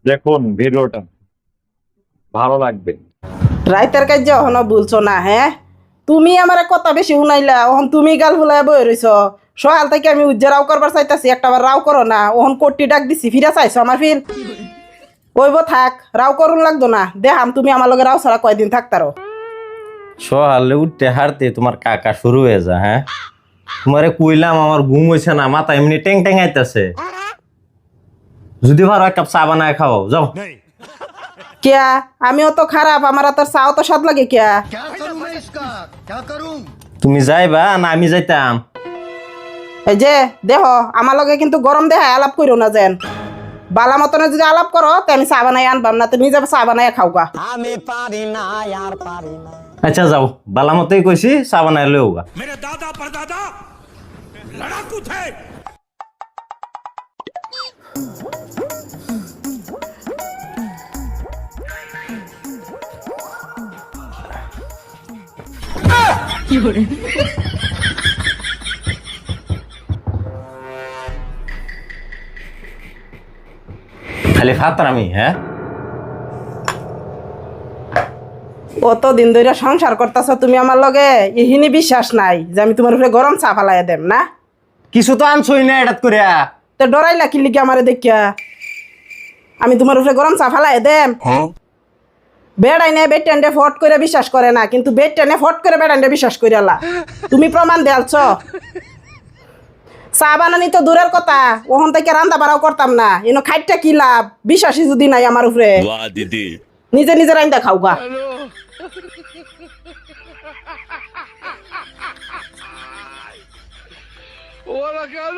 দেখুন ভিডিওটা ভালো লাগবে। রাইতের কাজ এখনো বলছো না হ্যাঁ? তুমি আমার কথা বেশি শুনাইলা, ওহন তুমি গাল ফুলাই বই রইছ। সকাল থেকে আমি উজ্জা রাও করবার চাইতাছি, একটা বার রাও করো না। ওহন কোটি ডাক দিছি, ফিরা চাইছো আমার ফির। ওইব থাক, রাও করুন লাগতো না। দেখাম তুমি আমার লগে রাও ছাড়া কয়দিন থাকতারো। সকালে উঠতে হারতে তোমার কাকা শুরু হয়ে যা। হ্যাঁ, তোমারে কইলাম আমার ঘুম হইছে না, মাথা এমনি টেং টেং আইতাছে। যদি পারো এক কাপ চা বানায় খাও, যাও। কিয়া আমি অত খারাপ, আমার তোর চাও তো স্বাদ লাগে কিয়া? তুমি যাইবা না আমি যাইতাম? এই যে দেহ আমার লগে কিন্তু গরম দেহা আলাপ করো না যেন। বালা মতনে যদি আলাপ করো তো আমি চা বানাই আনবাম না, তুমি নিজে চা বানাই খাওগা। আচ্ছা যাও, বালা মতোই কইছি, চা বানায় লইও গা। मेरे दादा परदादा लड़ाकू थे। খালি ফাতার আমি। হ্যাঁ, অত দিন ধরে সংসার করতেছ তুমি আমার লগে, ইহিনি বিশ্বাস নাই যে আমি তোমার উপরে গরম চা ফালাই দেম না? কিছু তো আনছই না এটাত করিয়া। তো ডরাইলা কি লিখে আমারে দেখিয়া? আমি তোমার উপরে গরম চা ফালাই দেম? বেড়াই নে বেড টেন্ডে ফট করে বিশ্বাস করে না, কিন্তু বেড টেনে ফট করে বেড়াইনে বিশ্বাস করিয়ালা। তুমি প্রমাণ দেয়ালছ। চা বানানি তো দূরের কথা, ওখান থেকে রান্না বাড়াও করতাম না। এনো খাইটটা কি লাভ, বিশ্বাসই যদি নাই আমার উপরে। वाह दीदी। নিজে নিজে রান্দা খাওগা। ওরা কেন